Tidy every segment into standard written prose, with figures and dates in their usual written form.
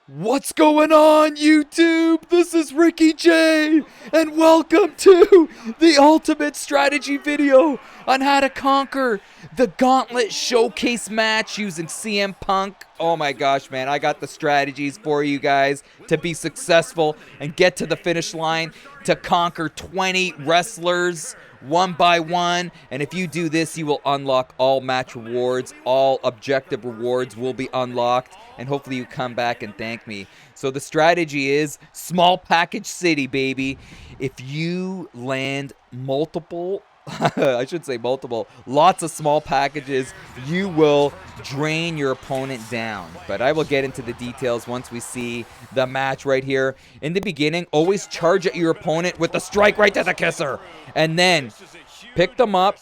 What's going on, YouTube? This is Ricky J, and welcome to the ultimate strategy video on how to conquer the Gauntlet Showcase match using CM Punk. Oh my gosh, man, I got the strategies for you guys to be successful and get to the finish line to conquer 20 wrestlers one by one. And if you do this, you will unlock all match rewards. All objective rewards will be unlocked, and hopefully you come back and thank me. So the strategy is small package city, baby. If you land multiple I should say multiple, lots of small packages, you will drain your opponent down. But I will get into the details once we see the match right here. In the beginning, always charge at your opponent with the strike right to the kisser. And then pick them up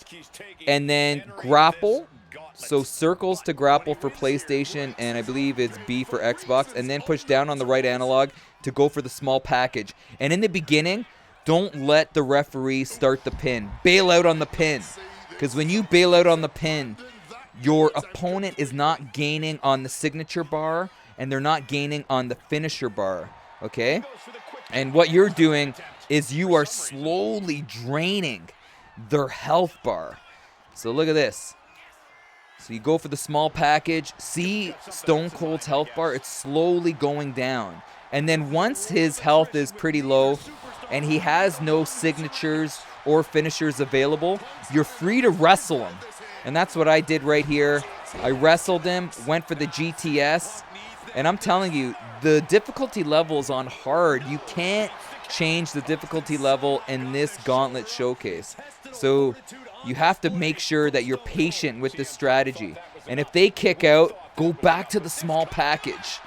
and then grapple. So circles to grapple for PlayStation, and I believe it's B for Xbox. And then push down on the right analog to go for the small package. And in the beginning, don't let the referee start the pin. Bail out on the pin. Because when you bail out on the pin, your opponent is not gaining on the signature bar, and they're not gaining on the finisher bar. Okay? And what you're doing is you are slowly draining their health bar. So look at this. So you go for the small package. See Stone Cold's health bar? It's slowly going down. And then once his health is pretty low, and he has no signatures or finishers available, you're free to wrestle him. And that's what I did right here. I wrestled him, went for the GTS, and I'm telling you, the difficulty levels on hard, you can't change the difficulty level in this Gauntlet Showcase. So you have to make sure that you're patient with this strategy. And if they kick out, go back to the small package.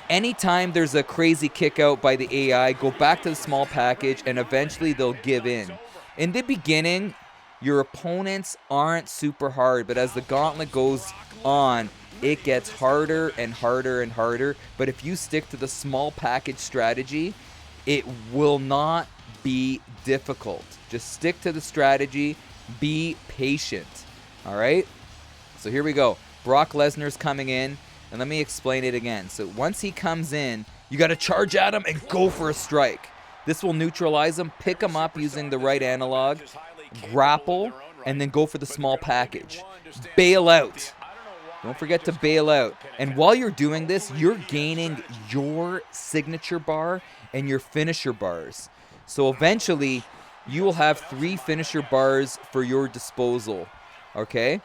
Anytime there's a crazy kick out by the AI, go back to the small package, and eventually they'll give in. In the beginning, your opponents aren't super hard, but as the gauntlet goes on, it gets harder and harder and harder. But if you stick to the small package strategy, it will not be difficult. Just stick to the strategy, be patient. All right? So here we go. Brock Lesnar's coming in. And let me explain it again. So once he comes in, you got to charge at him and go for a strike. This will neutralize him. Pick him up using the right analog. Grapple. And then go for the small package. Bail out. Don't forget to bail out. And while you're doing this, you're gaining your signature bar and your finisher bars. So eventually, you will have 3 finisher bars for your disposal. Okay?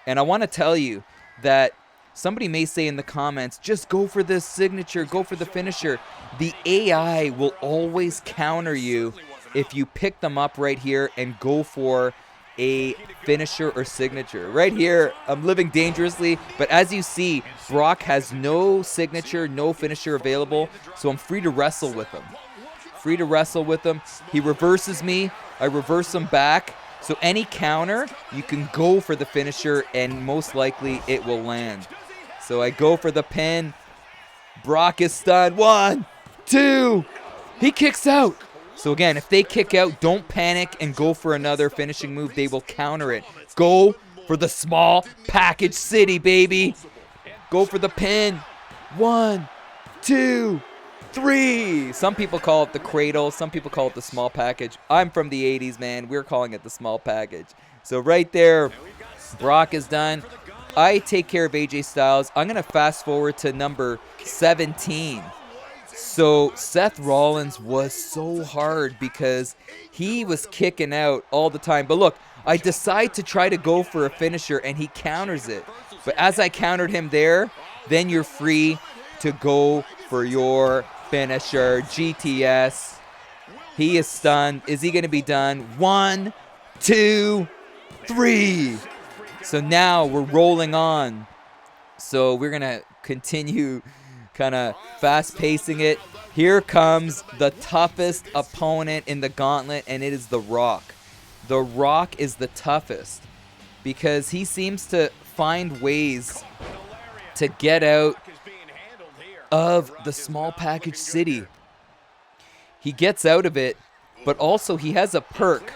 And I want to tell you that somebody may say in the comments, just go for this signature, go for the finisher. The AI will always counter you if you pick them up right here and go for a finisher or signature. Right here, I'm living dangerously, but as you see, Brock has no signature, no finisher available, so I'm free to wrestle with him. Free to wrestle with him. He reverses me, I reverse him back. So any counter, you can go for the finisher, and most likely it will land. So I go for the pin. Brock is stunned. 1, 2. He kicks out. So again, if they kick out, don't panic and go for another finishing move. They will counter it. Go for the small package city, baby. Go for the pin. 1, 2, 3. Some people call it the cradle. Some people call it the small package. I'm from the 80s, man. We're calling it the small package. So right there, Brock is done. I take care of AJ Styles. I'm going to fast forward to number 17. So Seth Rollins was so hard because he was kicking out all the time. But look, I decide to try to go for a finisher, and he counters it. But as I countered him there, then you're free to go for your finisher. GTS. He is stunned. Is he going to be done? 1, 2, 3. So now we're rolling on. So we're going to continue kind of fast-pacing it. Here comes the toughest opponent in the gauntlet, and it is The Rock. The Rock is the toughest because he seems to find ways to get out of the small package city. He gets out of it, but also he has a perk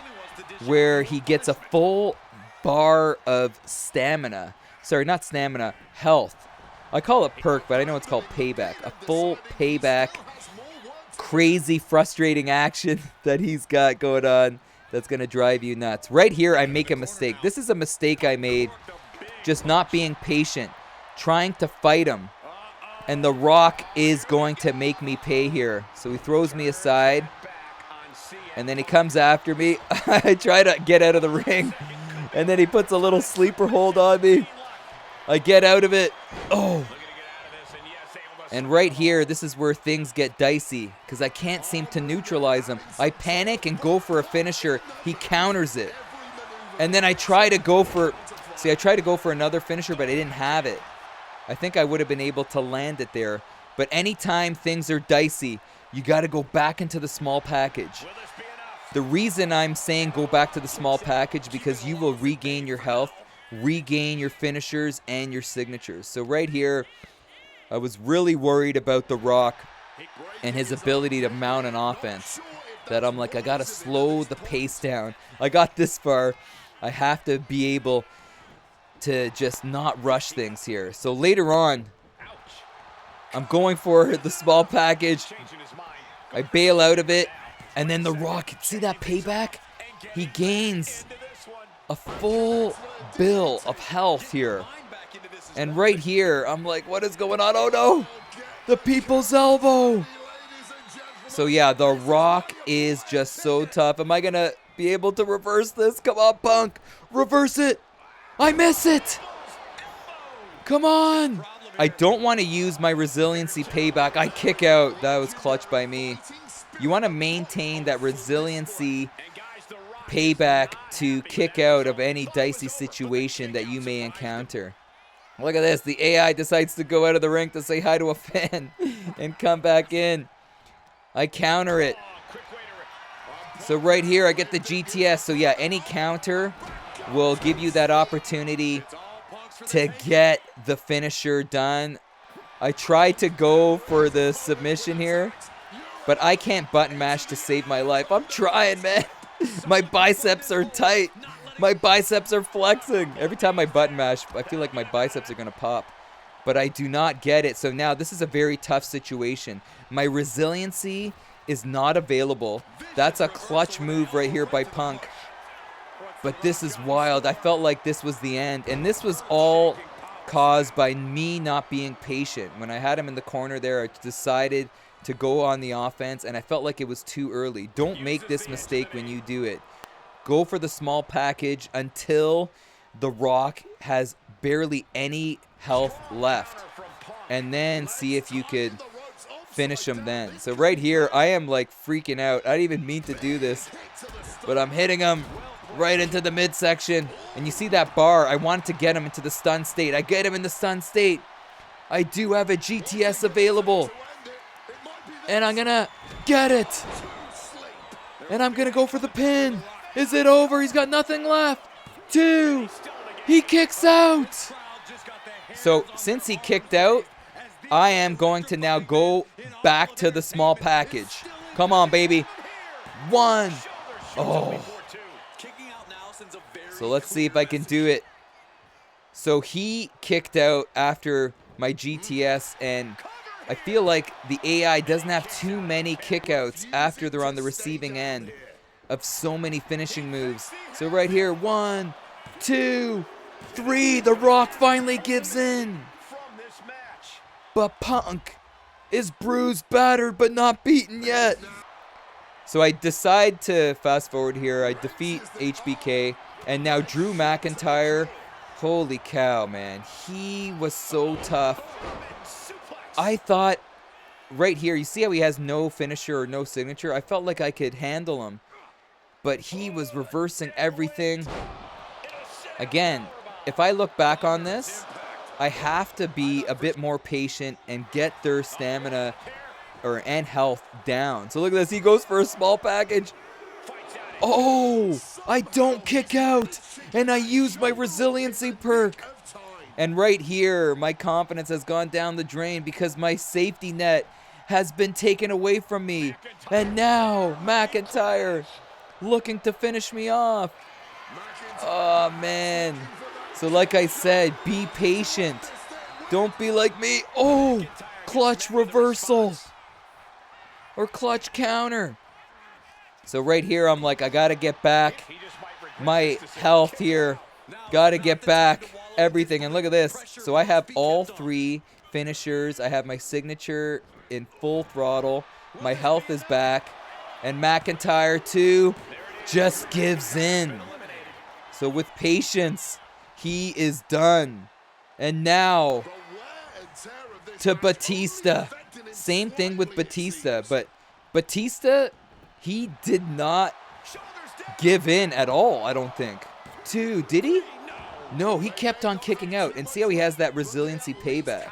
where he gets a full bar of stamina. Sorry, not stamina, health. I call it perk, but I know it's called payback. A full payback, crazy, frustrating action that he's got going on that's going to drive you nuts. Right here, I make a mistake. This is a mistake I made, just not being patient, trying to fight him. And The Rock is going to make me pay here. So he throws me aside, and then he comes after me. I try to get out of the ring, and then he puts a little sleeper hold on me. I get out of it. Oh. And right here, this is where things get dicey because I can't seem to neutralize him. I panic and go for a finisher. He counters it. And then I try to go for... See, I tried to go for another finisher, but I didn't have it. I think I would have been able to land it there. But anytime things are dicey, you got to go back into the small package. The reason I'm saying go back to the small package because you will regain your health, regain your finishers, and your signatures. So right here... I was really worried about The Rock and his ability to mount an offense. That I'm like, I got to slow the pace down. I got this far. I have to be able to just not rush things here. So later on, I'm going for the small package. I bail out of it. And then The Rock, see that payback? He gains a full bill of health here. And right here, I'm like, what is going on? Oh, no. The people's elbow. So, yeah, The Rock is just so tough. Am I going to be able to reverse this? Come on, Punk. Reverse it. I miss it. Come on. I don't want to use my resiliency payback. I kick out. That was clutch by me. You want to maintain that resiliency payback to kick out of any dicey situation that you may encounter. Look at this. The AI decides to go out of the ring to say hi to a fan and come back in. I counter it. So right here, I get the GTS. So yeah, any counter will give you that opportunity to get the finisher done. I tried to go for the submission here, but I can't button mash to save my life. I'm trying, man. My biceps are tight. My biceps are flexing. Every time I button mash, I feel like my biceps are going to pop. But I do not get it. So now this is a very tough situation. My resiliency is not available. That's a clutch move right here by Punk. But this is wild. I felt like this was the end. And this was all caused by me not being patient. When I had him in the corner there, I decided to go on the offense. And I felt like it was too early. Don't make this mistake when you do it. Go for the small package until The Rock has barely any health left. And then see if you could finish him then. So right here, I am like freaking out. I didn't even mean to do this. But I'm hitting him right into the midsection. And you see that bar? I wanted to get him into the stun state. I get him in the stun state. I do have a GTS available. And I'm going to get it. And I'm going to go for the pin. Is it over? He's got nothing left. 2. He kicks out. So since he kicked out, I am going to now go back to the small package. Come on, baby. 1. Oh. So let's see if I can do it. So he kicked out after my GTS, and I feel like the AI doesn't have too many kickouts after they're on the receiving end of so many finishing moves. So right here, 1, 2, 3. The Rock finally gives in. But Punk is bruised, battered, but not beaten yet. So I decide to fast forward here. I defeat HBK, and now Drew McIntyre. Holy cow, man. He was so tough. I thought right here, you see how he has no finisher or no signature? I felt like I could handle him. But he was reversing everything. Again, if I look back on this, I have to be a bit more patient and get their stamina and health down. So look at this. He goes for a small package. Oh, I don't kick out. And I use my resiliency perk. And right here, my confidence has gone down the drain because my safety net has been taken away from me. And now, McIntyre looking to finish me off. Oh, man. So like I said, be patient. Don't be like me. Oh, clutch reversal. Or clutch counter. So right here, I'm like, I got to get back my health here. Got to get back everything. And look at this. So I have all 3 finishers. I have my signature in full throttle. My health is back. And McIntyre, too, just gives in. So with patience, he is done. And now to Batista. Same thing with Batista. But Batista, he did not give in at all, I don't think. Dude, did he? No, he kept on kicking out. And see how he has that resiliency payback.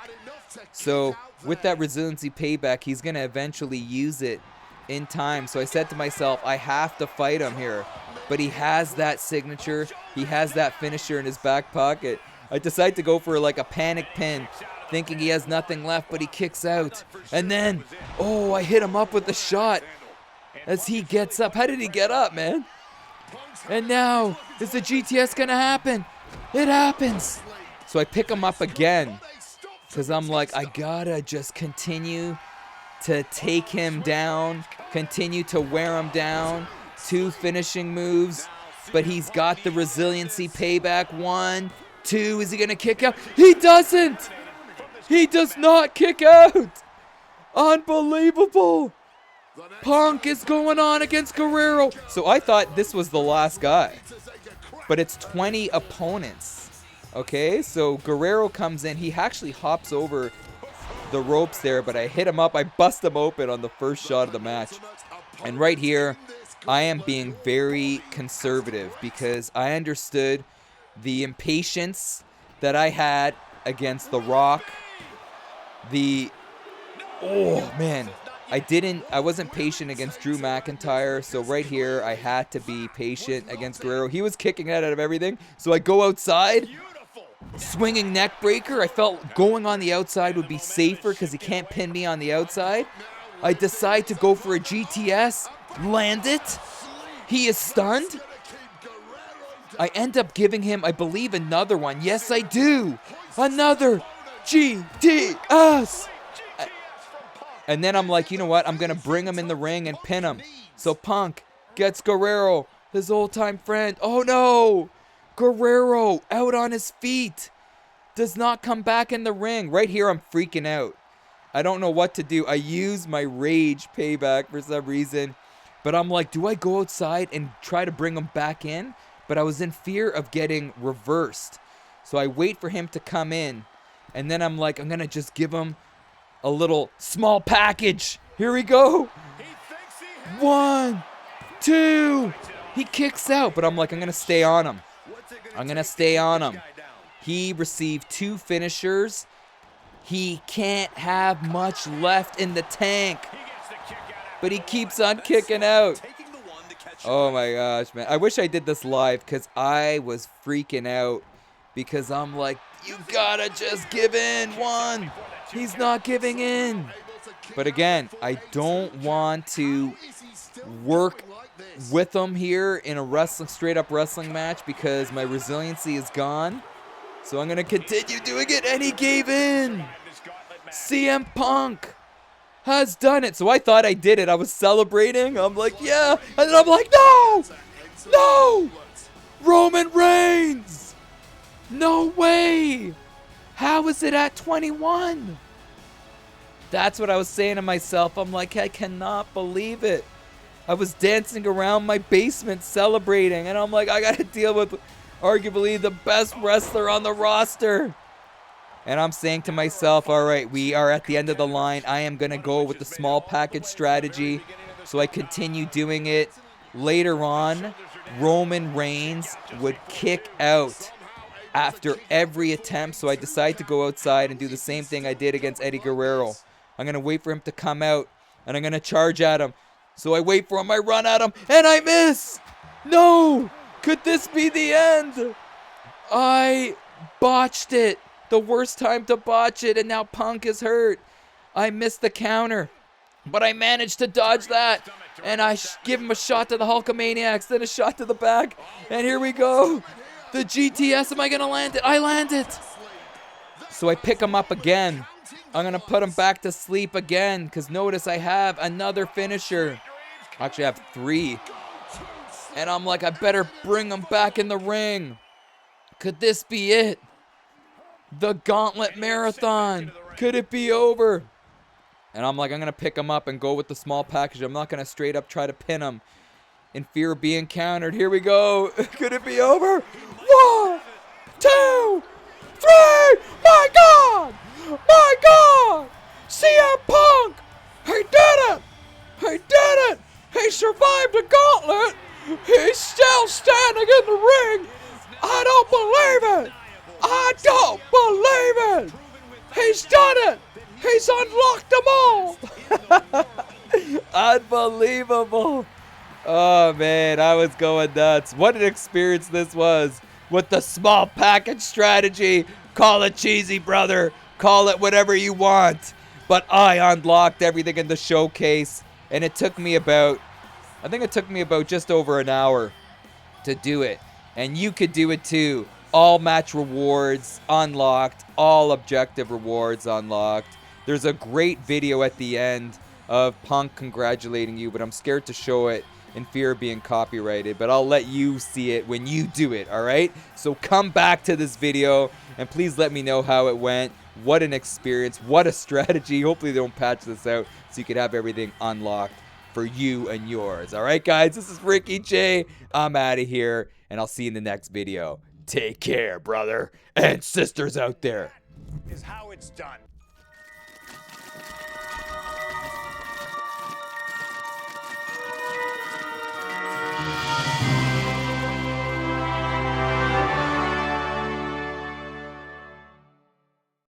So with that resiliency payback, he's going to eventually use it in time. So I said to myself, I have to fight him here. But he has that signature. He has that finisher in his back pocket. I decide to go for like a panic pin, thinking he has nothing left, but he kicks out. And then, oh, I hit him up with the shot as he gets up. How did he get up, man? And now, is the GTS going to happen? It happens. So I pick him up again because I'm like, I gotta just continue to take him down, continue to wear him down. 2 finishing moves, but he's got the resiliency payback. 1, 2, is he gonna kick out? He doesn't! He does not kick out! Unbelievable! Punk is going on against Guerrero. So I thought this was the last guy, but it's 20 opponents. Okay, so Guerrero comes in. He actually hops over the ropes there, but I hit him up. I bust him open on the first shot of the match. And right here, I am being very conservative because I understood the impatience that I had against The Rock. Oh man, I wasn't patient against Drew McIntyre. So right here, I had to be patient against Guerrero. He was kicking out of everything. So I go outside, swinging neck breaker. I felt going on the outside would be safer because he can't pin me on the outside. I decide to go for a GTS. Land it. He is stunned. I end up giving him, I believe, another one. Yes, I do. Another GTS. And then I'm like, you know what? I'm going to bring him in the ring and pin him. So Punk gets Guerrero, his old-time friend. Oh, no. Guerrero out on his feet. Does not come back in the ring. Right here, I'm freaking out. I don't know what to do. I use my rage payback for some reason. But I'm like, do I go outside and try to bring him back in? But I was in fear of getting reversed. So I wait for him to come in. And then I'm like, I'm going to just give him a little small package. Here we go. 1, 2. He kicks out. But I'm like, I'm going to stay on him. I'm going to stay on him. He received 2 finishers. He can't have much left in the tank. But he keeps on kicking out. Oh my gosh, man. I wish I did this live because I was freaking out. Because I'm like, you gotta just give in. 1. He's not giving in. But again, I don't want to work with him here in a straight up wrestling match because my resiliency is gone. So I'm going to continue doing it, and he gave in. CM Punk has done it. So I thought I did it. I was celebrating. I'm like, yeah. And then I'm like, no. No. Roman Reigns. No way. How is it at 21? That's what I was saying to myself. I'm like, I cannot believe it. I was dancing around my basement celebrating. And I'm like, I got to deal with arguably the best wrestler on the roster. And I'm saying to myself, all right, we are at the end of the line. I am going to go with the small package strategy. So I continue doing it. Later on, Roman Reigns would kick out after every attempt. So I decide to go outside and do the same thing I did against Eddie Guerrero. I'm going to wait for him to come out, and I'm going to charge at him. So I wait for him, I run at him, and I miss! No! Could this be the end? I botched it. The worst time to botch it, and now Punk is hurt. I missed the counter, but I managed to dodge that. And I give him a shot to the Hulkamaniacs, then a shot to the back. And here we go. The GTS, am I going to land it? I land it. So I pick him up again. I'm going to put him back to sleep again, because notice I have another finisher. Actually, I have 3. And I'm like, I better bring him back in the ring. Could this be it? The Gauntlet Marathon. Could it be over? And I'm like, I'm going to pick him up and go with the small package. I'm not going to straight up try to pin him in fear of being countered. Here we go. Could it be over? 1, 2, 3. My God. My God. CM Punk. He did it. He did it. He survived the gauntlet. He's still standing in the ring. I don't believe it. I don't believe it. He's done it. He's unlocked them all. Unbelievable. Oh, man, I was going nuts. What an experience this was with the small package strategy. Call it cheesy, brother. Call it whatever you want. But I unlocked everything in the showcase, and it took me about, I think it took me about just over an hour to do it. And you could do it too. All match rewards unlocked. All objective rewards unlocked. There's a great video at the end of Punk congratulating you, but I'm scared to show it in fear of being copyrighted. But I'll let you see it when you do it, all right? So come back to this video, and please let me know how it went. What an experience. What a strategy. Hopefully they don't patch this out so you can have everything unlocked for you and yours. All right, guys? This is Ricky J. I'm out of here, and I'll see you in the next video. Take care, brother and sisters out there. Is how it's done.